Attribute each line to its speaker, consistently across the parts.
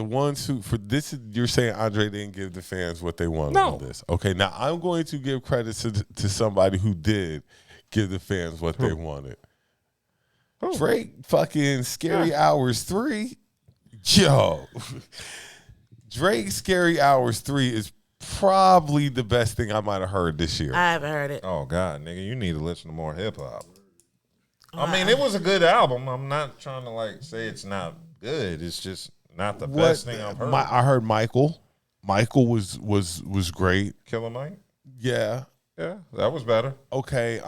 Speaker 1: The ones who you're saying Andre didn't give the fans what they wanted on this. Okay, now I'm going to give credit to somebody who did give the fans what they wanted. Drake fucking Scary Hours 3. Yo. Drake Scary Hours 3 is probably the best thing I might have heard this year.
Speaker 2: I haven't heard it.
Speaker 3: Oh God, nigga, you need to listen to more hip hop. I mean, it was a good album. I'm not trying to like say it's not good. It's just not the best thing I've heard.
Speaker 1: I heard Michael. Michael was great.
Speaker 3: Killer Mike?
Speaker 1: Yeah.
Speaker 3: Yeah, that was better.
Speaker 1: Okay.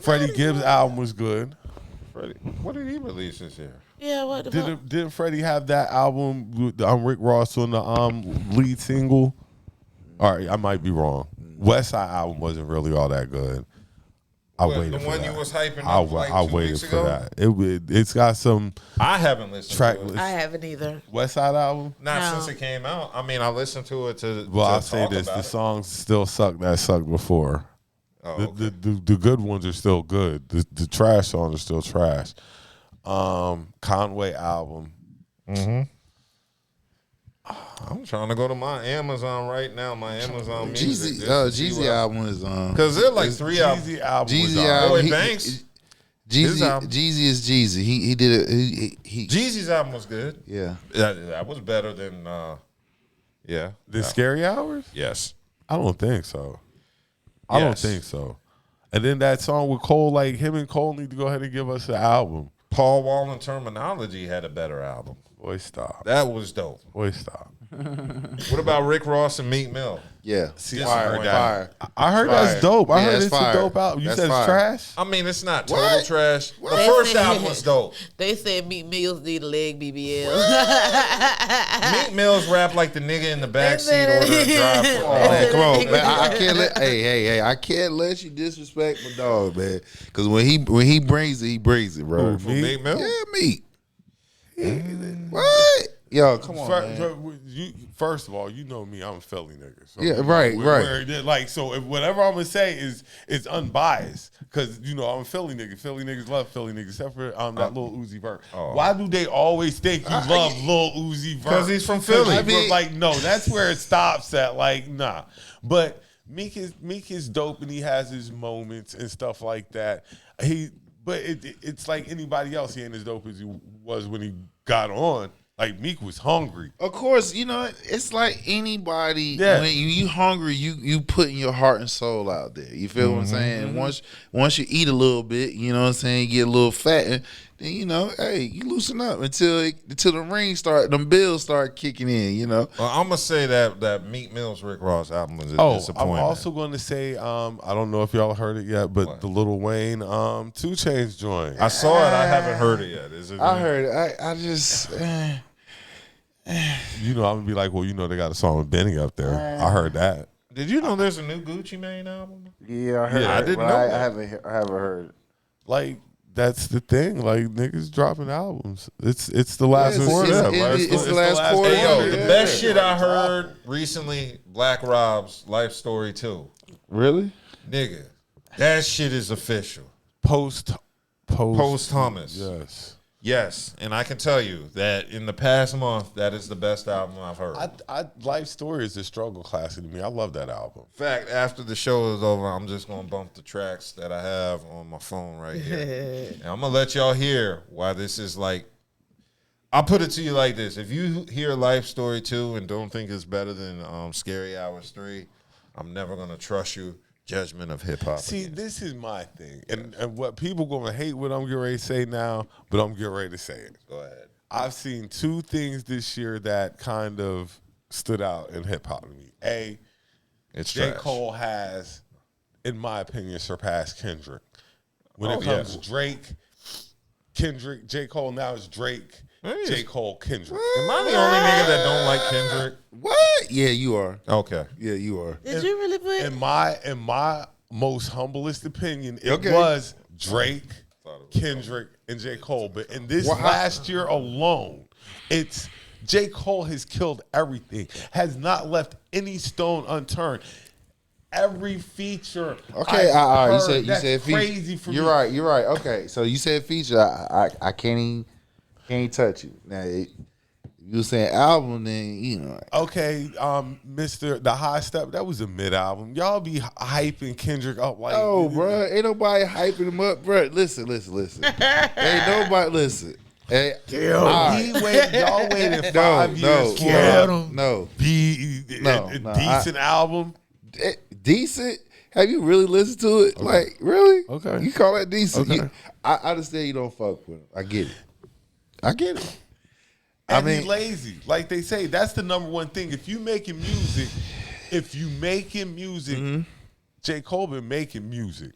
Speaker 1: Freddie Gibbs' album was good.
Speaker 3: Freddie, what did he release this year?
Speaker 2: Yeah, what the fuck?
Speaker 1: Didn't Freddie have that album with Rick Ross on the lead single? All right, I might be wrong. Westside album wasn't really all that good. I waited for that. The one you was hyping up like 2 weeks ago? That. It's got some.
Speaker 3: I haven't listened to it.
Speaker 2: I haven't either.
Speaker 1: Westside album?
Speaker 3: Not since it came out. I mean, I listened to it to.
Speaker 1: Well, I'll say this: the songs still suck that sucked before. Oh, okay. The good ones are still good. The trash songs are still trash. Conway album.
Speaker 3: Mm-hmm. I'm trying to go to my Amazon right now. My Amazon Music.
Speaker 4: Jeezy album is
Speaker 3: because they're like 3 albums.
Speaker 4: Jeezy album. Banks. Jeezy is Jeezy. He did it.
Speaker 3: Jeezy's album was good.
Speaker 4: Yeah,
Speaker 3: that was better than.
Speaker 1: The Scary Hours.
Speaker 3: Yes,
Speaker 1: I don't think so. I don't think so. And then that song with Cole, like him and Cole need to go ahead and give us an album.
Speaker 3: Paul Wall and Terminology had a better album.
Speaker 1: Boy, stop.
Speaker 3: That was dope.
Speaker 1: Boy, stop.
Speaker 3: What about Rick Ross and Meek Mill?
Speaker 4: Yeah.
Speaker 1: Fire. I heard that's dope. I heard it's a dope album. You said it's trash?
Speaker 3: I mean, it's not total trash. The first album was dope.
Speaker 2: They said Meek Mills need a leg BBL.
Speaker 3: Meek Mills rap like the nigga in the backseat ordering a drive.
Speaker 4: Man, come on, man. I can't let I can't let you disrespect my dog, man. Because when he brings it, he brings it, bro.
Speaker 3: Meek Mill?
Speaker 4: Yeah, Meek. What? Yo, come on, man.
Speaker 1: First of all, you know me. I'm a Philly nigga. So
Speaker 4: right.
Speaker 1: Like, so if whatever I'm gonna say is unbiased, because I'm a Philly nigga. Philly niggas love Philly niggas, except for that Lil Uzi Vert. Why do they always think you love Lil Uzi Vert?
Speaker 3: Because he's from Philly.
Speaker 1: No, that's where it stops at. Like, nah. But Meek is dope, and he has his moments and stuff like that. But it's like anybody else. He ain't as dope as he was when he got on. Like, Meek was hungry.
Speaker 4: Of course, it's like anybody. Yeah. When you hungry, you putting your heart and soul out there. You feel what I'm saying? Mm-hmm. Once you eat a little bit, you know what I'm saying, you get a little fat, and then hey, you loosen up until them bills start kicking in.
Speaker 3: Well, I'm gonna say that Meek Mill's Rick Ross album was a disappointment.
Speaker 1: I'm also gonna say I don't know if y'all heard it yet, but the Lil Wayne 2 Chainz joint.
Speaker 3: I saw it. I haven't heard it yet. Is it?
Speaker 4: I heard it. I just.
Speaker 1: I'm gonna be like, well, they got a song with Benny up there. I heard that.
Speaker 3: Did you know there's a new Gucci Mane album?
Speaker 4: Yeah, I heard.
Speaker 3: I didn't know that.
Speaker 4: I haven't heard it.
Speaker 1: Like, that's the thing. Like, niggas dropping albums. It's the last quarter.
Speaker 4: It's the last quarter.
Speaker 3: Hey, yo, the best shit I heard recently, Black Rob's Life Story 2.
Speaker 4: Really?
Speaker 3: Nigga, that shit is official.
Speaker 1: Post
Speaker 3: Thomas. Yes, and I can tell you that in the past month, that is the best album I've heard.
Speaker 1: Life Story is a struggle classic to me. I love that album.
Speaker 3: In fact, after the show is over, I'm just going to bump the tracks that I have on my phone right here. And I'm going to let y'all hear why this is like, I'll put it to you like this. If you hear Life Story 2 and don't think it's better than Scary Hours 3, I'm never going to trust you. Judgment of hip hop.
Speaker 1: See, this is my thing, and what people gonna hate what I'm getting ready to say now, but I'm getting ready to say it.
Speaker 3: Go ahead.
Speaker 1: I've seen 2 things this year that kind of stood out in hip hop to me. J. Cole has, in my opinion, surpassed Kendrick. When it comes to Drake, Kendrick, J. Cole, now it's Drake. J. Cole, Kendrick.
Speaker 3: Am I the only nigga that don't like Kendrick?
Speaker 4: What? Yeah, you are.
Speaker 3: Okay.
Speaker 4: Yeah, you are.
Speaker 2: Did you really put?
Speaker 1: In my most humblest opinion, it was Drake, Kendrick, and J. Cole. But in this last year alone, it's J. Cole has killed everything, has not left any stone unturned. Every feature.
Speaker 4: Okay, you said feature.
Speaker 1: Crazy for me.
Speaker 4: You're right. Okay, so you said feature. I can't touch you. Now, If you were saying album, then you know.
Speaker 1: Okay, Mr. The High Step, that was a mid album. Y'all be hyping Kendrick up like
Speaker 4: Oh, bro, ain't nobody hyping him up, bro. Listen. Ain't nobody listen. Hey,
Speaker 1: y'all waited 5 years for
Speaker 4: no,
Speaker 1: decent album.
Speaker 4: Decent? Have you really listened to it? Okay. Like, really?
Speaker 1: Okay.
Speaker 4: You call that decent?
Speaker 1: Okay.
Speaker 4: I understand you don't fuck with him. I get it.
Speaker 1: And he's lazy. Like they say, that's the number one thing. If you making music, J. Cole been making music.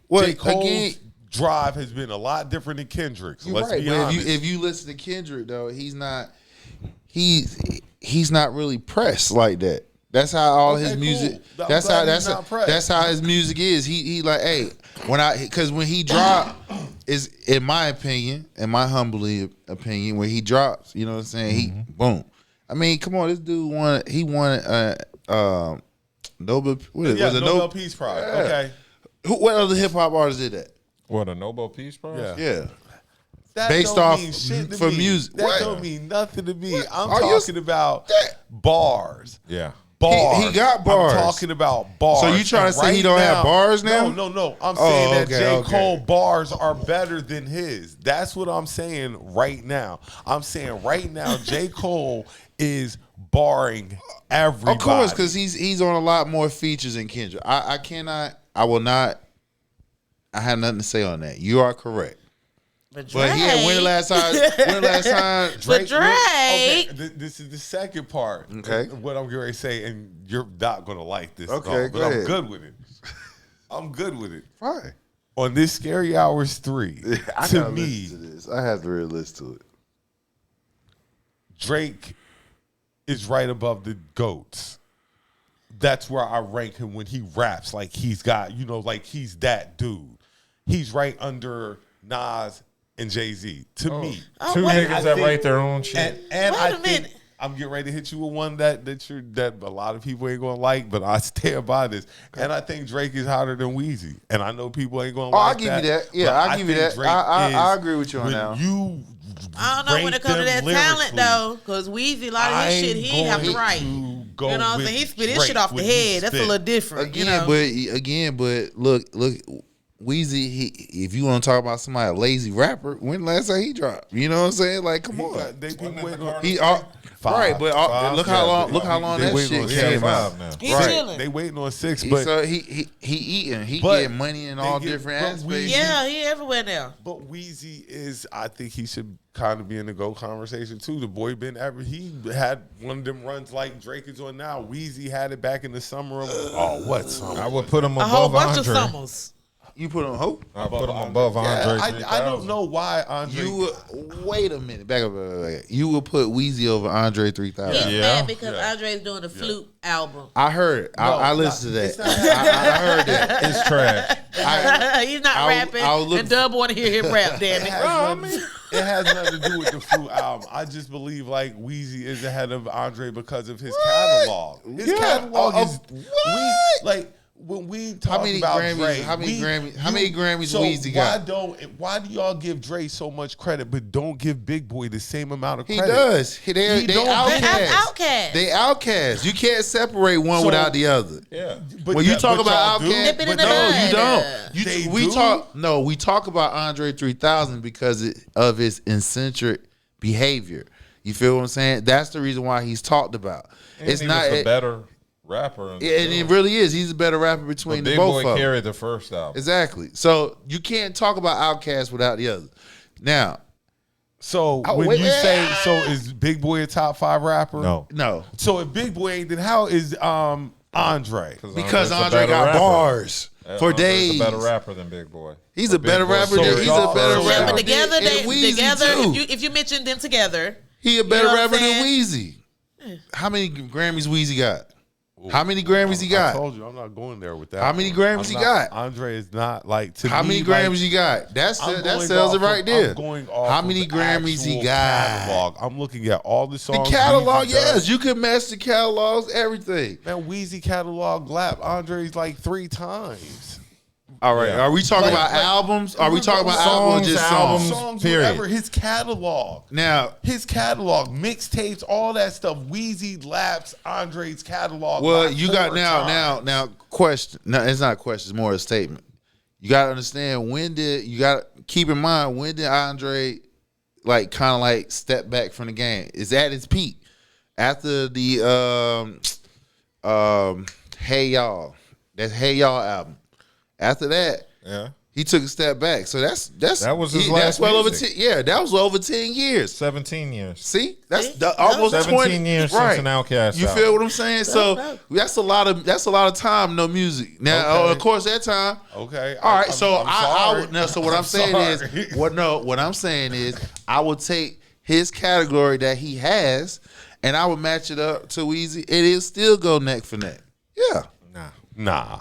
Speaker 4: Well,
Speaker 1: J. Cole's drive has been a lot different than Kendrick's. Let's be honest.
Speaker 4: If you listen to Kendrick though, he's not really pressed like that. That's how all his music.
Speaker 1: Cool.
Speaker 4: That's how his music is. He like, hey, when he drop is in my opinion, in my humble opinion, when he drops, you know what I'm saying? He boom. I mean, come on, this dude won Nobel.
Speaker 1: Nobel Peace Prize.
Speaker 4: Yeah.
Speaker 1: Okay.
Speaker 4: What other hip hop artist did that?
Speaker 3: What, a Nobel Peace Prize?
Speaker 4: Yeah.
Speaker 1: That
Speaker 4: based
Speaker 1: don't
Speaker 4: off
Speaker 1: mean shit to
Speaker 4: for
Speaker 1: me.
Speaker 4: music.
Speaker 1: That don't mean nothing to me. I'm talking about bars.
Speaker 3: Yeah.
Speaker 1: Bars.
Speaker 4: He got bars.
Speaker 1: I'm talking about bars.
Speaker 4: So you trying to say he don't have bars now?
Speaker 1: No. I'm saying that J. Cole bars are better than his. That's what I'm saying right now. I'm saying right now J. Cole is barring everybody.
Speaker 4: Of course, because he's on a lot more features than Kendrick. I will not. I have nothing to say on that. You are correct.
Speaker 2: But
Speaker 4: yeah, when the last time
Speaker 2: Drake?
Speaker 1: Okay, this is the second part.
Speaker 4: Okay.
Speaker 1: What I'm going to say, and you're not going to like this.
Speaker 4: Okay,
Speaker 1: but I'm good with it. I'm good with it.
Speaker 4: Fine.
Speaker 1: On this Scary Hours 3, to me,
Speaker 4: I have to really listen to it.
Speaker 1: Drake is right above the GOATs. That's where I rank him when he raps. Like he's got, like he's that dude. He's right under Nas and Jay-Z. To me.
Speaker 3: Two niggas that write their own shit.
Speaker 1: And I think I'm getting ready to hit you with one that a lot of people ain't gonna like, but I stand by this. And I think Drake is hotter than Weezy. And I know people ain't gonna like that.
Speaker 4: I'll give you that. Yeah, I'll give you that. I agree with you on that.
Speaker 2: I don't know when it comes to that talent though, because Weezy, a lot of his shit he have to write. You know what I'm saying? He spit his shit off the head. That's a little different.
Speaker 4: But look, Weezy, if you want to talk about somebody a lazy rapper, when the last time he dropped? You know what I'm saying? Like, come on. Right, but look how long that shit came out.
Speaker 2: He's chilling.
Speaker 1: They waiting on 6, but
Speaker 4: so he eating. He getting money in all different aspects.
Speaker 2: Yeah, he everywhere now.
Speaker 1: But Weezy is, I think he should kind of be in the GOAT conversation too. The boy he had one of them runs like Drake is on now. Weezy had it back in the summer of what summer?
Speaker 3: I would put him above
Speaker 2: a whole bunch
Speaker 3: Andre.
Speaker 2: of summers.
Speaker 4: You put him who?
Speaker 3: I put him above Andre.
Speaker 1: I don't know why Andre.
Speaker 4: Wait a minute. Back up. You would put Weezy over Andre 3000.
Speaker 2: He's mad because Andre's doing the Flute album.
Speaker 4: I heard it. I listened to that. I heard that.
Speaker 3: It's trash.
Speaker 2: He's not rapping. And Dub want to hear him rap, damn it.
Speaker 1: It has nothing to do with the Flute album. I just believe like Weezy is ahead of Andre because of his catalog. His catalog is like. When we talk about Drake,
Speaker 4: how many Grammys Weezy got?
Speaker 1: Why do y'all give Drake so much credit but don't give Big Boy the same amount of credit?
Speaker 4: He does. They outcasts. They outcasts. You can't separate one without the other.
Speaker 3: Yeah.
Speaker 4: When you talk about outcasts,
Speaker 2: you don't.
Speaker 4: We talk about Andre 3000 because of his eccentric behavior. You feel what I'm saying? That's the reason why he's talked about.
Speaker 3: It's not a better rapper.
Speaker 4: And it really is. He's a better rapper between the both of them.
Speaker 3: Big Boy carried the first album.
Speaker 4: Exactly. So you can't talk about Outkast without the other. Now,
Speaker 1: is Big Boy a top 5 rapper?
Speaker 4: No.
Speaker 1: So if Big Boy ain't, then how is Andre?
Speaker 4: Because Andre got bars for days.
Speaker 3: He's a better rapper than Big Boy.
Speaker 4: He's a better rapper than
Speaker 2: Yeah, but together,
Speaker 4: together.
Speaker 2: If you mention them together,
Speaker 4: he a better rapper than Weezy. How many Grammys Weezy got? How many Grammys he got?
Speaker 1: I told you I'm not going there with that.
Speaker 4: How many Grammys he got?
Speaker 1: Andre is not like to
Speaker 4: How
Speaker 1: me,
Speaker 4: many Grammys he got? That sells it right there.
Speaker 1: I'm going off
Speaker 4: how many Grammys he got?
Speaker 1: Catalog. I'm looking at all the songs.
Speaker 4: The catalog, yes, you can match the catalogs, everything.
Speaker 1: Man, Weezy catalog lap Andre's like 3 times.
Speaker 4: All right. Are we talking about albums? Are we talking about albums or just songs?
Speaker 1: Songs, whatever. His catalog.
Speaker 4: Now,
Speaker 1: his catalog, mixtapes, all that stuff. Weezy, Laps, Andre's catalog.
Speaker 4: Well, you got now question. No, it's not a question. It's more a statement. You got to understand keep in mind, when did Andre like kind of like step back from the game? Is at its peak after the Hey Y'all. That's Hey Y'all album. After that, he took a step back. So that was his last. That's well over 10. Yeah, that was over 10 years.
Speaker 3: 17 years.
Speaker 4: See, that's almost
Speaker 3: 17
Speaker 4: 20
Speaker 3: years since an Outkast.
Speaker 4: You feel what I'm saying? So that's a lot of time, no music. Now, of course, that time.
Speaker 1: Okay.
Speaker 4: All right. So what I'm saying is, I would take his category that he has, and I would match it up to Weezy, and it'll still go neck for neck. Yeah.
Speaker 1: Nah.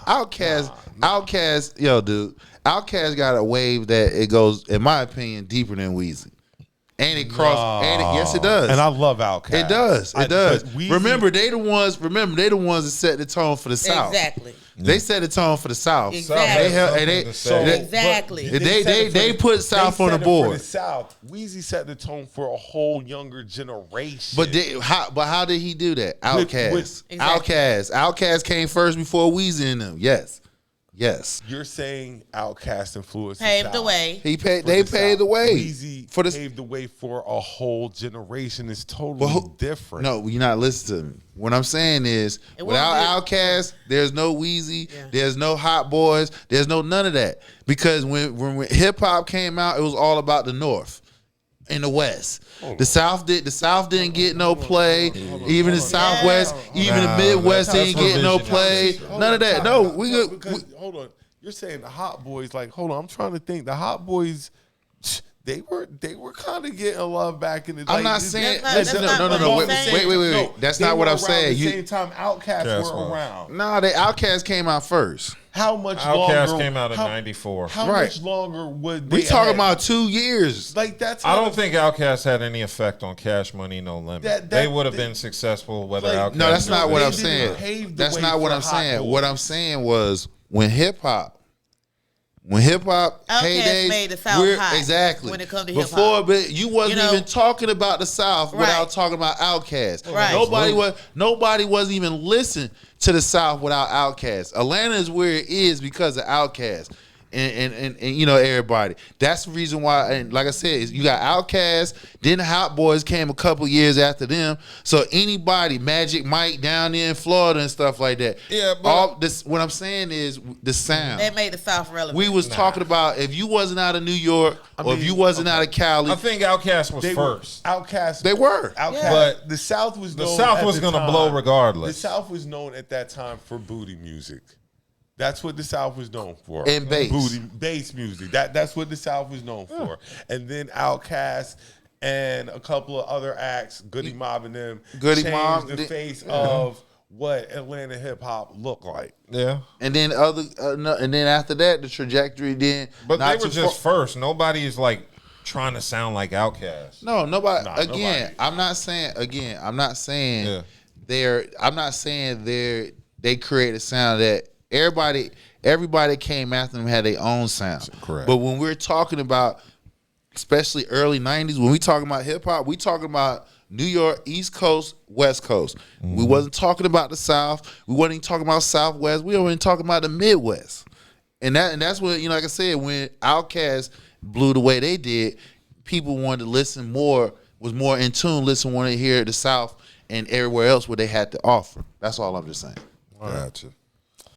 Speaker 4: Outkast, yo, dude. Outkast got a wave that it goes, in my opinion, deeper than Weezy. And it yes, it does.
Speaker 1: And I love Outkast.
Speaker 4: It does. Weezy, remember, they the ones that set the tone for the South.
Speaker 2: Exactly.
Speaker 4: They set the tone for the South.
Speaker 2: Exactly.
Speaker 4: They put South on the board.
Speaker 1: For the South, Weezy set the tone for a whole younger generation.
Speaker 4: But how did he do that? Outkast. Outkast came first before Weezy and them. Yes.
Speaker 1: You're saying Outkast influenced
Speaker 2: paved the way.
Speaker 4: They paved the way.
Speaker 1: Weezy paved the way for a whole generation. It's totally different.
Speaker 4: No, you're not listening to me. What I'm saying is, without Outkast, there's no Weezy, there's no Hot Boys, there's no none of that. Because when hip hop came out, it was all about the North and the West. The South didn't get no play. Even the Southwest, even the Midwest didn't get no play. None of that. No,
Speaker 1: hold on. You're saying the Hot Boys? Like, hold on. I'm trying to think. The Hot Boys, they were kind of getting love back in the day.
Speaker 4: I'm not saying. No. Wait. That's not what I'm saying.
Speaker 1: At the same time, Outkast were around.
Speaker 4: No, the Outkast came out first.
Speaker 1: How much longer?
Speaker 3: Outkast came out in '94.
Speaker 1: How much longer would they?
Speaker 4: We talking about 2 years.
Speaker 1: Like that's.
Speaker 3: I don't think Outkast had any effect on Cash Money No Limit. They would have been successful whether Outkast.
Speaker 4: No, that's not what I'm saying. That's not what I'm saying. What I'm saying was when hip hop heydays
Speaker 2: made the South hot.
Speaker 4: Exactly.
Speaker 2: When it comes to hip hop,
Speaker 4: but you wasn't even talking about the South without talking about Outkast.
Speaker 2: Right.
Speaker 4: Nobody wasn't even listening to the South without Outkast. Atlanta is where it is because of Outkast. And you know, everybody. That's the reason why. And like I said, you got Outkast. Then the Hot Boys came a couple years after them. So anybody, Magic Mike down there in Florida and stuff like that.
Speaker 3: Yeah, but
Speaker 4: what I'm saying is the sound.
Speaker 2: That made the South relevant.
Speaker 4: We was talking about if you wasn't out of New York or if you wasn't out of Cali.
Speaker 3: I think Outkast was first.
Speaker 1: Outkast.
Speaker 4: They were.
Speaker 1: Outkast. But the South was known.
Speaker 3: The South was going to blow regardless.
Speaker 1: The South was known at that time for booty music. That's what the South was known for.
Speaker 4: And bass.
Speaker 1: Bass music. That's what the South was known for. And then Outkast and a couple of other acts, Goody Mob and them, changed the face of what Atlanta hip hop looked like.
Speaker 3: Yeah.
Speaker 4: And then after that, the trajectory then.
Speaker 3: But they were just first. Nobody is like trying to sound like Outkast.
Speaker 4: No, nobody. Nobody. I'm not saying they create a sound that everybody came after them had their own sound.
Speaker 3: Correct.
Speaker 4: But when we're talking about, especially early 90s, when we talking about hip hop, we talking about New York, East Coast, West Coast. Mm-hmm. We wasn't talking about the South. We wasn't even talking about Southwest. We weren't talking about the Midwest. And that's when, you know, like I said, when Outkast blew the way they did, people wanted to listen more, was more in tune, wanted to hear the South and everywhere else what they had to offer. That's all I'm just saying.
Speaker 3: Gotcha.